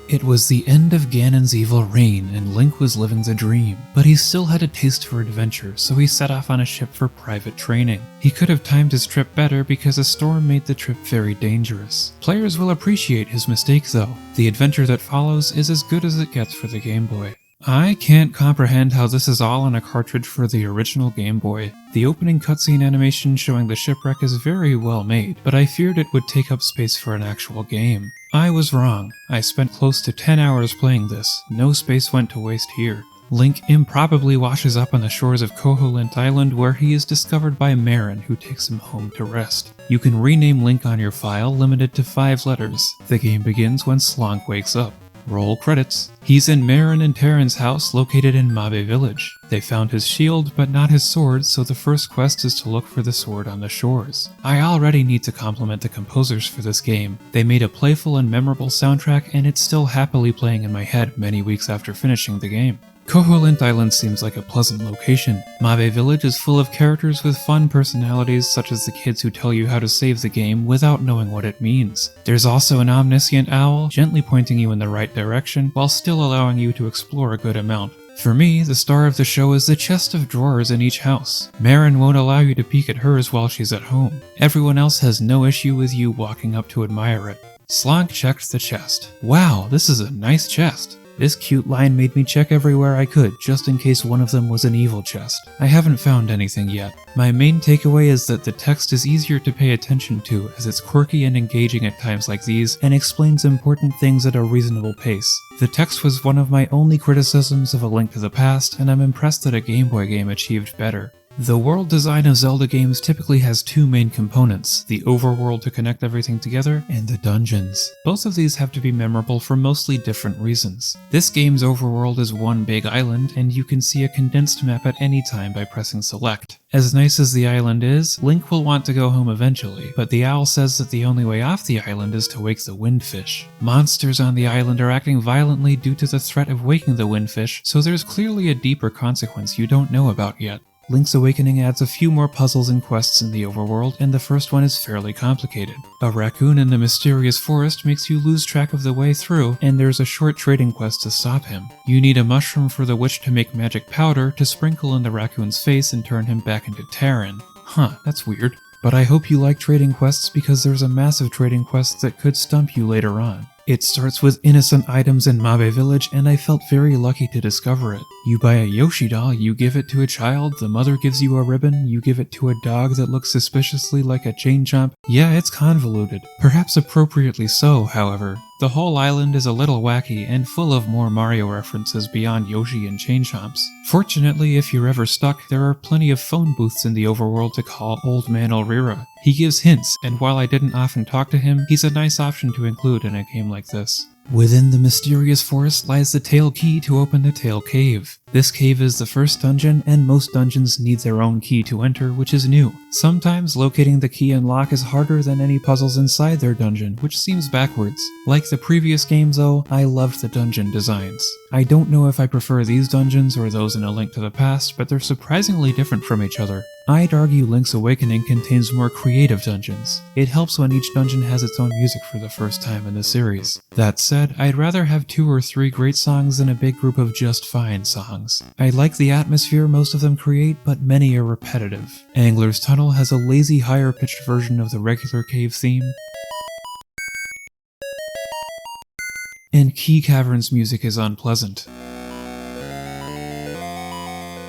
It was the end of Ganon's evil reign, and Link was living the dream. But he still had a taste for adventure, so he set off on a ship for private training. He could have timed his trip better because a storm made the trip very dangerous. Players will appreciate his mistake though. The adventure that follows is as good as it gets for the Game Boy. I can't comprehend how this is all on a cartridge for the original Game Boy. The opening cutscene animation showing the shipwreck is very well made, but I feared it would take up space for an actual game. I was wrong. I spent close to 10 hours playing this. No space went to waste here. Link improbably washes up on the shores of Koholint Island where he is discovered by Marin, who takes him home to rest. You can rename Link on your file, limited to 5 letters. The game begins when Slonk wakes up. Roll credits. He's in Marin and Terran's house located in Mabe Village. They found his shield but not his sword, so the first quest is to look for the sword on the shores. I already need to compliment the composers for this game. They made a playful and memorable soundtrack, and it's still happily playing in my head many weeks after finishing the game. Koholint Island seems like a pleasant location. Mabe Village is full of characters with fun personalities, such as the kids who tell you how to save the game without knowing what it means. There's also an omniscient owl, gently pointing you in the right direction, while still allowing you to explore a good amount. For me, the star of the show is the chest of drawers in each house. Marin won't allow you to peek at hers while she's at home. Everyone else has no issue with you walking up to admire it. Slonk checked the chest. Wow, this is a nice chest. This cute line made me check everywhere I could, just in case one of them was an evil chest. I haven't found anything yet. My main takeaway is that the text is easier to pay attention to, as it's quirky and engaging at times like these, and explains important things at a reasonable pace. The text was one of my only criticisms of A Link to the Past, and I'm impressed that a Game Boy game achieved better. The world design of Zelda games typically has 2 main components, the overworld to connect everything together, and the dungeons. Both of these have to be memorable for mostly different reasons. This game's overworld is one big island, and you can see a condensed map at any time by pressing select. As nice as the island is, Link will want to go home eventually, but the owl says that the only way off the island is to wake the windfish. Monsters on the island are acting violently due to the threat of waking the windfish, so there's clearly a deeper consequence you don't know about yet. Link's Awakening adds a few more puzzles and quests in the overworld, and the first one is fairly complicated. A raccoon in the mysterious forest makes you lose track of the way through, and there's a short trading quest to stop him. You need a mushroom for the witch to make magic powder to sprinkle in the raccoon's face and turn him back into Terran. Huh, that's weird. But I hope you like trading quests because there's a massive trading quest that could stump you later on. It starts with innocent items in Mabe Village, and I felt very lucky to discover it. You buy a Yoshi doll, you give it to a child, the mother gives you a ribbon, you give it to a dog that looks suspiciously like a chain chomp. Yeah, it's convoluted. Perhaps appropriately so, however. The whole island is a little wacky and full of more Mario references beyond Yoshi and chain chomps. Fortunately, if you're ever stuck, there are plenty of phone booths in the overworld to call Old Man Elrira. He gives hints, and while I didn't often talk to him, he's a nice option to include in a game like this. Within the mysterious forest lies the Tail Key to open the Tail Cave. This cave is the first dungeon, and most dungeons need their own key to enter, which is new. Sometimes locating the key and lock is harder than any puzzles inside their dungeon, which seems backwards. Like the previous games though, I loved the dungeon designs. I don't know if I prefer these dungeons or those in A Link to the Past, but they're surprisingly different from each other. I'd argue Link's Awakening contains more creative dungeons. It helps when each dungeon has its own music for the first time in the series. That said, I'd rather have 2 or 3 great songs than a big group of just fine songs. I like the atmosphere most of them create, but many are repetitive. Angler's Tunnel has a lazy higher-pitched version of the regular cave theme, and Key Cavern's music is unpleasant.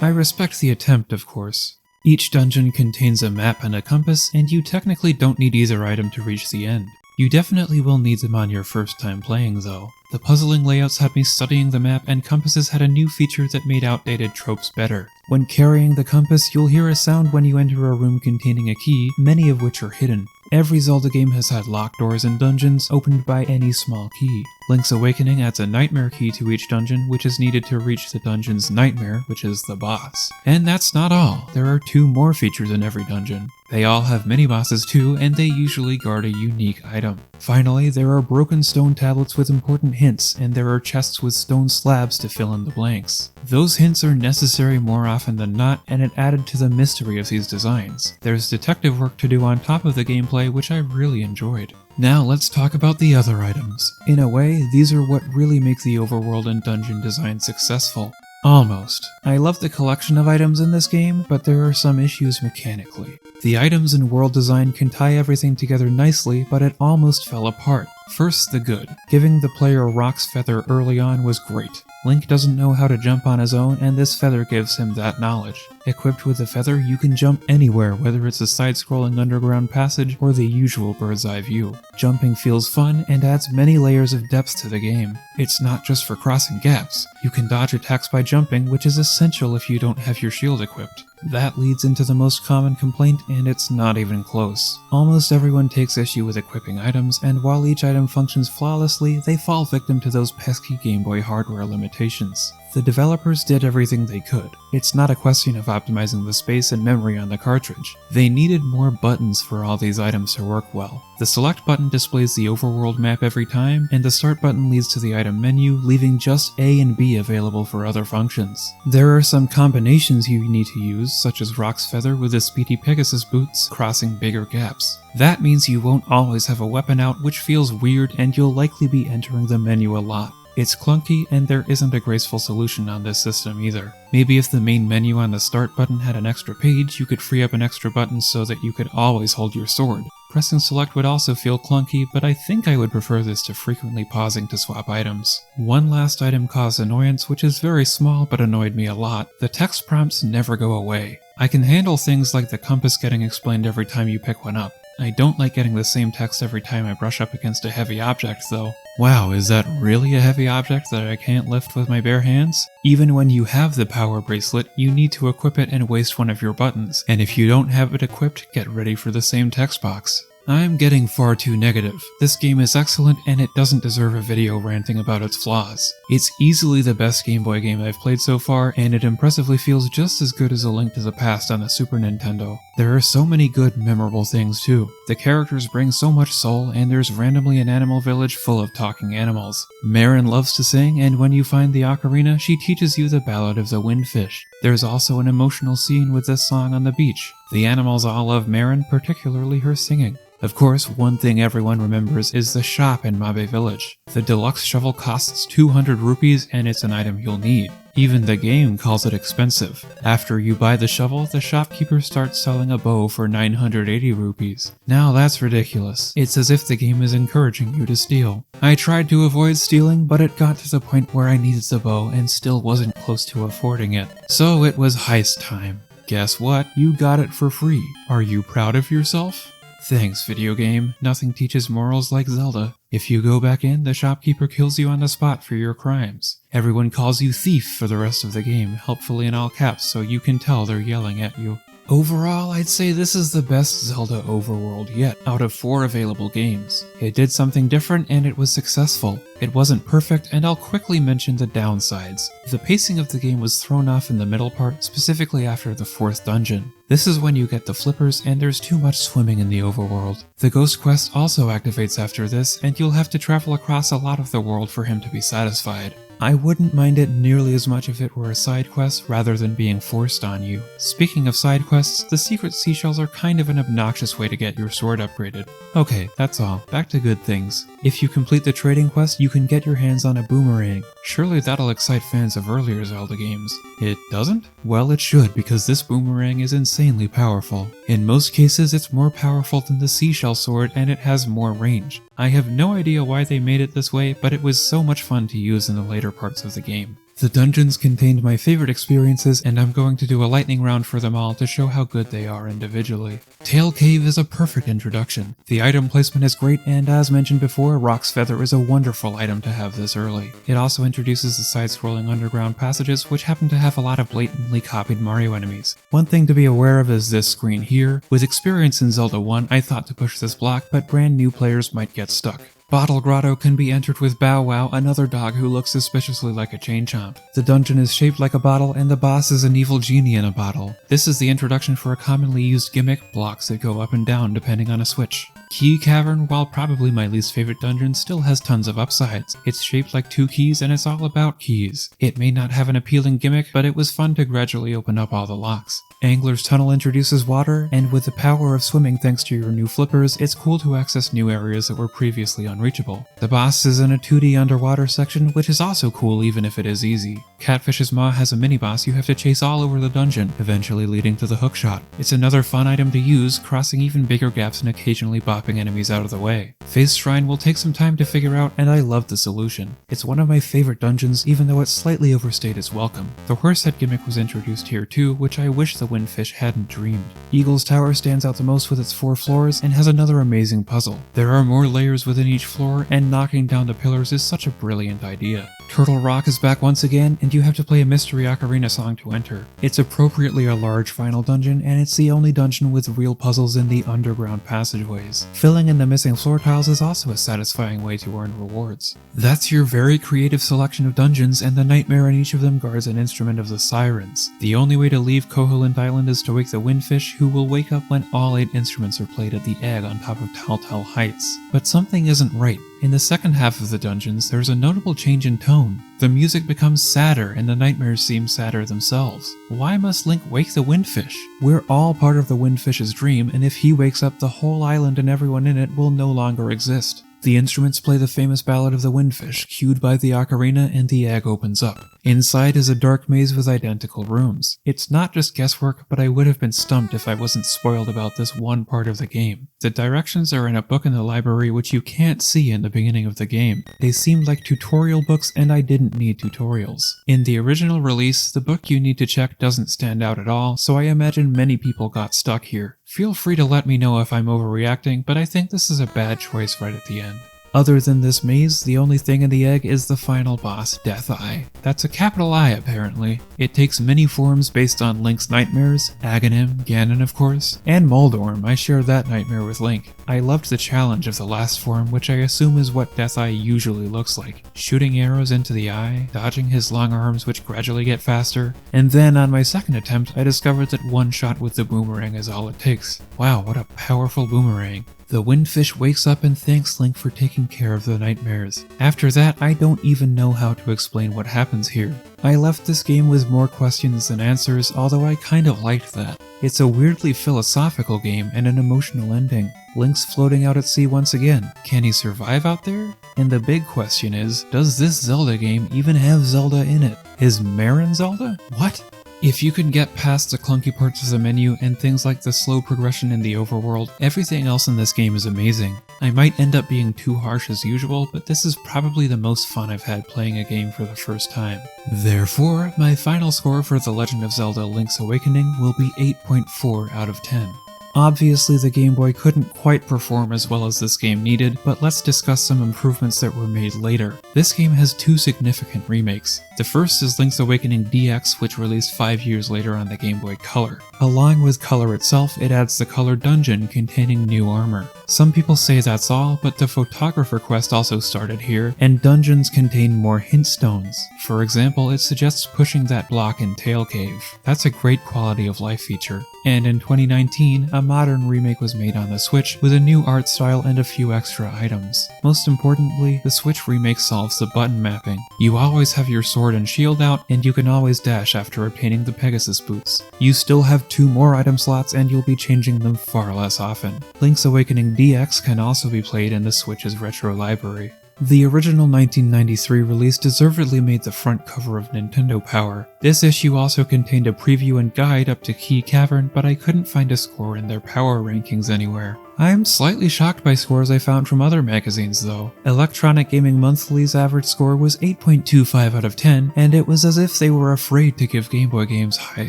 I respect the attempt, of course. Each dungeon contains a map and a compass, and you technically don't need either item to reach the end. You definitely will need them on your first time playing, though. The puzzling layouts had me studying the map, and compasses had a new feature that made outdated tropes better. When carrying the compass, you'll hear a sound when you enter a room containing a key, many of which are hidden. Every Zelda game has had locked doors in dungeons, opened by any small key. Link's Awakening adds a nightmare key to each dungeon, which is needed to reach the dungeon's nightmare, which is the boss. And that's not all. There are 2 more features in every dungeon. They all have mini-bosses too, and they usually guard a unique item. Finally, there are broken stone tablets with important hints, and there are chests with stone slabs to fill in the blanks. Those hints are necessary more often than not, and it added to the mystery of these designs. There's detective work to do on top of the gameplay, which I really enjoyed. Now let's talk about the other items. In a way, these are what really make the overworld and dungeon design successful. Almost. I love the collection of items in this game, but there are some issues mechanically. The items and world design can tie everything together nicely, but it almost fell apart. First, the good. Giving the player Rock's feather early on was great. Link doesn't know how to jump on his own, and this feather gives him that knowledge. Equipped with the feather, you can jump anywhere, whether it's a side-scrolling underground passage or the usual bird's-eye view. Jumping feels fun and adds many layers of depth to the game. It's not just for crossing gaps. You can dodge attacks by jumping, which is essential if you don't have your shield equipped. That leads into the most common complaint, and it's not even close. Almost everyone takes issue with equipping items, and while each item functions flawlessly, they fall victim to those pesky Game Boy hardware limitations. The developers did everything they could. It's not a question of optimizing the space and memory on the cartridge. They needed more buttons for all these items to work well. The select button displays the overworld map every time, and the start button leads to the item menu, leaving just A and B available for other functions. There are some combinations you need to use, such as Rock's feather with the speedy Pegasus boots, crossing bigger gaps. That means you won't always have a weapon out, which feels weird, and you'll likely be entering the menu a lot. It's clunky, and there isn't a graceful solution on this system either. Maybe if the main menu on the start button had an extra page, you could free up an extra button so that you could always hold your sword. Pressing select would also feel clunky, but I think I would prefer this to frequently pausing to swap items. One last item caused annoyance, which is very small but annoyed me a lot. The text prompts never go away. I can handle things like the compass getting explained every time you pick one up. I don't like getting the same text every time I brush up against a heavy object, though. Wow, is that really a heavy object that I can't lift with my bare hands? Even when you have the power bracelet, you need to equip it and waste one of your buttons, and if you don't have it equipped, get ready for the same text box. I'm getting far too negative. This game is excellent and it doesn't deserve a video ranting about its flaws. It's easily the best Game Boy game I've played so far, and it impressively feels just as good as A Link to the Past on the Super Nintendo. There are so many good, memorable things too. The characters bring so much soul, and there's randomly an animal village full of talking animals. Marin loves to sing, and when you find the ocarina, she teaches you the Ballad of the Windfish. There's also an emotional scene with this song on the beach. The animals all love Marin, particularly her singing. Of course, one thing everyone remembers is the shop in Mabe Village. The deluxe shovel costs 200 rupees and it's an item you'll need. Even the game calls it expensive. After you buy the shovel, the shopkeeper starts selling a bow for 980 rupees. Now that's ridiculous. It's as if the game is encouraging you to steal. I tried to avoid stealing, but it got to the point where I needed the bow and still wasn't close to affording it. So it was heist time. Guess what? You got it for free. Are you proud of yourself? Thanks, video game. Nothing teaches morals like Zelda. If you go back in, the shopkeeper kills you on the spot for your crimes. Everyone calls you thief for the rest of the game, helpfully in all caps so you can tell they're yelling at you. Overall, I'd say this is the best Zelda overworld yet, out of 4 available games. It did something different and it was successful. It wasn't perfect, and I'll quickly mention the downsides. The pacing of the game was thrown off in the middle part, specifically after the 4th dungeon. This is when you get the flippers and there's too much swimming in the overworld. The ghost quest also activates after this, and you'll have to travel across a lot of the world for him to be satisfied. I wouldn't mind it nearly as much if it were a side quest rather than being forced on you. Speaking of side quests, the secret seashells are kind of an obnoxious way to get your sword upgraded. Okay, that's all. Back to good things. If you complete the trading quest, you can get your hands on a boomerang. Surely that'll excite fans of earlier Zelda games. It doesn't? Well, it should, because this boomerang is insanely powerful. In most cases, it's more powerful than the seashell sword, and it has more range. I have no idea why they made it this way, but it was so much fun to use in the later parts of the game. The dungeons contained my favorite experiences, and I'm going to do a lightning round for them all to show how good they are individually. Tail Cave is a perfect introduction. The item placement is great, and as mentioned before, Rock's Feather is a wonderful item to have this early. It also introduces the side-scrolling underground passages, which happen to have a lot of blatantly copied Mario enemies. One thing to be aware of is this screen here. With experience in Zelda 1, I thought to push this block, but brand new players might get stuck. Bottle Grotto can be entered with Bow Wow, another dog who looks suspiciously like a chain chomp. The dungeon is shaped like a bottle, and the boss is an evil genie in a bottle. This is the introduction for a commonly used gimmick, blocks that go up and down depending on a switch. Key Cavern, while probably my least favorite dungeon, still has tons of upsides. It's shaped like 2 keys and it's all about keys. It may not have an appealing gimmick, but it was fun to gradually open up all the locks. Angler's Tunnel introduces water, and with the power of swimming thanks to your new flippers, it's cool to access new areas that were previously unreachable. The boss is in a 2D underwater section, which is also cool even if it is easy. Catfish's Maw has a mini-boss you have to chase all over the dungeon, eventually leading to the hookshot. It's another fun item to use, crossing even bigger gaps and occasionally bopping enemies out of the way. Faith's Shrine will take some time to figure out, and I love the solution. It's one of my favorite dungeons, even though it slightly overstayed its welcome. The horsehead gimmick was introduced here too, which I wish the Windfish hadn't dreamed. Eagle's Tower stands out the most with its 4 floors and has another amazing puzzle. There are more layers within each floor, and knocking down the pillars is such a brilliant idea. Turtle Rock is back once again, and you have to play a mystery ocarina song to enter. It's appropriately a large final dungeon, and it's the only dungeon with real puzzles in the underground passageways. Filling in the missing floor tiles is also a satisfying way to earn rewards. That's your very creative selection of dungeons, and the nightmare in each of them guards an instrument of the sirens. The only way to leave Koholint Island is to wake the Windfish, who will wake up when all 8 instruments are played at the egg on top of Telltale Heights. But something isn't right. In the second half of the dungeons, there's a notable change in tone. The music becomes sadder, and the nightmares seem sadder themselves. Why must Link wake the Windfish? We're all part of the Windfish's dream, and if he wakes up, the whole island and everyone in it will no longer exist. The instruments play the famous ballad of the Windfish, cued by the ocarina, and the egg opens up. Inside is a dark maze with identical rooms. It's not just guesswork, but I would have been stumped if I wasn't spoiled about this one part of the game. The directions are in a book in the library which you can't see in the beginning of the game. They seemed like tutorial books, and I didn't need tutorials. In the original release, the book you need to check doesn't stand out at all, so I imagine many people got stuck here. Feel free to let me know if I'm overreacting, but I think this is a bad choice right at the end. Other than this maze, the only thing in the egg is the final boss, Death Eye. That's a capital I, apparently. It takes many forms based on Link's nightmares, Aghanim, Ganon of course, and Moldorm. I share that nightmare with Link. I loved the challenge of the last form, which I assume is what Death Eye usually looks like. Shooting arrows into the eye, dodging his long arms which gradually get faster, and then on my second attempt I discovered that one shot with the boomerang is all it takes. Wow, what a powerful boomerang. The Windfish wakes up and thanks Link for taking care of the nightmares. After that, I don't even know how to explain what happens here. I left this game with more questions than answers, although I kind of liked that. It's a weirdly philosophical game and an emotional ending. Link's floating out at sea once again. Can he survive out there? And the big question is, does this Zelda game even have Zelda in it? Is Marin Zelda? What? If you can get past the clunky parts of the menu and things like the slow progression in the overworld, everything else in this game is amazing. I might end up being too harsh as usual, but this is probably the most fun I've had playing a game for the first time. Therefore, my final score for The Legend of Zelda Link's Awakening will be 8.4 out of 10. Obviously, the Game Boy couldn't quite perform as well as this game needed, but let's discuss some improvements that were made later. This game has 2 significant remakes. The first is Link's Awakening DX, which released 5 years later on the Game Boy Color. Along with Color itself, it adds the Color Dungeon containing new armor. Some people say that's all, but the Photographer Quest also started here, and dungeons contain more hint stones. For example, it suggests pushing that block in Tail Cave. That's a great quality of life feature. And in 2019, a modern remake was made on the Switch with a new art style and a few extra items. Most importantly, the Switch remake solves the button mapping. You always have your sword and shield out, and you can always dash after obtaining the Pegasus boots. You still have 2 more item slots, and you'll be changing them far less often. Link's Awakening DX can also be played in the Switch's retro library. The original 1993 release deservedly made the front cover of Nintendo Power. This issue also contained a preview and guide up to Key Cavern, but I couldn't find a score in their Power rankings anywhere. I'm slightly shocked by scores I found from other magazines though. Electronic Gaming Monthly's average score was 8.25 out of 10, and it was as if they were afraid to give Game Boy games high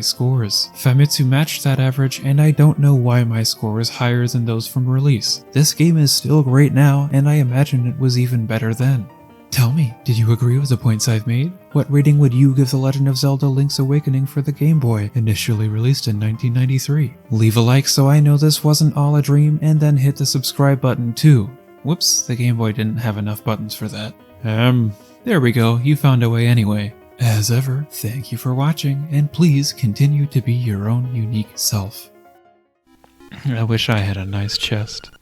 scores. Famitsu matched that average, and I don't know why my score is higher than those from release. This game is still great now, and I imagine it was even better then. Tell me, did you agree with the points I've made? What rating would you give The Legend of Zelda Link's Awakening for the Game Boy, initially released in 1993? Leave a like so I know this wasn't all a dream, and then hit the subscribe button too. Whoops, the Game Boy didn't have enough buttons for that. There we go, you found a way anyway. As ever, thank you for watching, and please continue to be your own unique self. I wish I had a nice chest.